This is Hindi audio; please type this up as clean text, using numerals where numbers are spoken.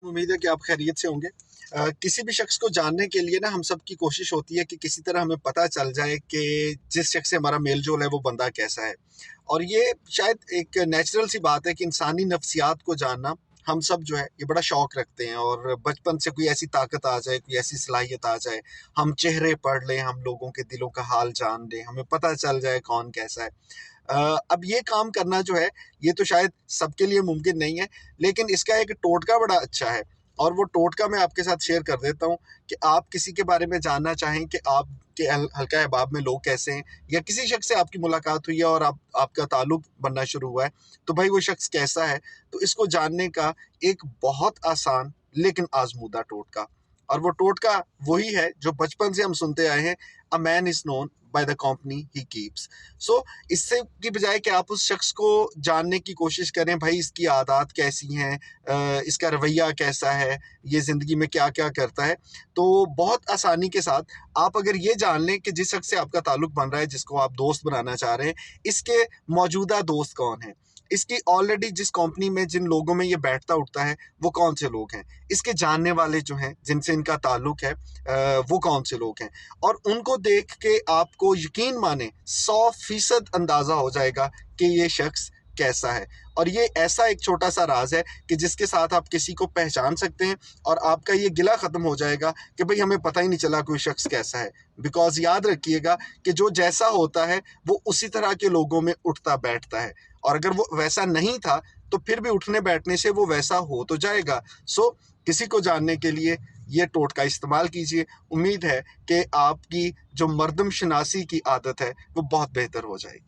उम्मीद है कि आप खैरियत से होंगे। किसी भी शख्स को जानने के लिए ना हम सब की कोशिश होती है कि किसी तरह हमें पता चल जाए कि जिस शख्स से हमारा मेल-जोल है वो बंदा कैसा है। और ये शायद एक नेचुरल सी बात है कि इंसानी नफ्सियात को जानना हम सब जो है ये बड़ा शौक रखते हैं, और बचपन से कोई ऐसी ताकत आ जाए, कोई ऐसी सलाहियत आ जाए, हम चेहरे पढ़ लें, हम लोगों के दिलों का हाल जान लें, हमें पता चल जाए कौन कैसा है। अब ये काम करना जो है, ये तो शायद सबके लिए मुमकिन नहीं है, लेकिन इसका एक टोटका बड़ा अच्छा है। और वो टोटका मैं आपके साथ शेयर कर देता हूँ कि आप किसी के बारे में जानना चाहें कि आपके हल्का अहबाब में लोग कैसे हैं, या किसी शख्स से आपकी मुलाकात हुई है और आपका ताल्लुक बनना शुरू हुआ है, तो भाई वो शख्स कैसा है। तो इसको जानने का एक बहुत आसान लेकिन आजमूदा टोटका, और वो टोटका वही है जो बचपन से हम सुनते आए हैं, a man is known by the company he keeps. So इससे की बजाय कि आप उस शख्स को जानने की कोशिश करें, भाई इसकी आदत कैसी हैं, इसका रवैया कैसा है, ये ज़िंदगी में क्या क्या करता है, तो बहुत आसानी के साथ आप अगर ये जान लें कि जिस शख्स से आपका ताल्लुक बन रहा है, जिसको आप दोस्त बनाना चाह रहे हैं, इसके मौजूदा दोस्त कौन हैं, इसकी ऑलरेडी जिस कंपनी में जिन लोगों में ये बैठता उठता है वो कौन से लोग हैं, इसके जानने वाले जो हैं जिनसे इनका ताल्लुक है वो कौन से लोग हैं। और उनको देख के आपको यकीन माने 100% अंदाज़ा हो जाएगा कि ये शख्स कैसा है। और ये ऐसा एक छोटा सा राज है कि जिसके साथ आप किसी को पहचान सकते हैं, और आपका ये गिला ख़त्म हो जाएगा कि भाई हमें पता ही नहीं चला कोई शख्स कैसा है। बिकॉज़ याद रखिएगा कि जो जैसा होता है वो उसी तरह के लोगों में उठता बैठता है, और अगर वो वैसा नहीं था तो फिर भी उठने बैठने से वो वैसा हो तो जाएगा। सो किसी को जानने के लिए ये टोटका इस्तेमाल कीजिए। उम्मीद है कि आपकी जो मर्दमशनासी की आदत है वो बहुत बेहतर हो जाएगी।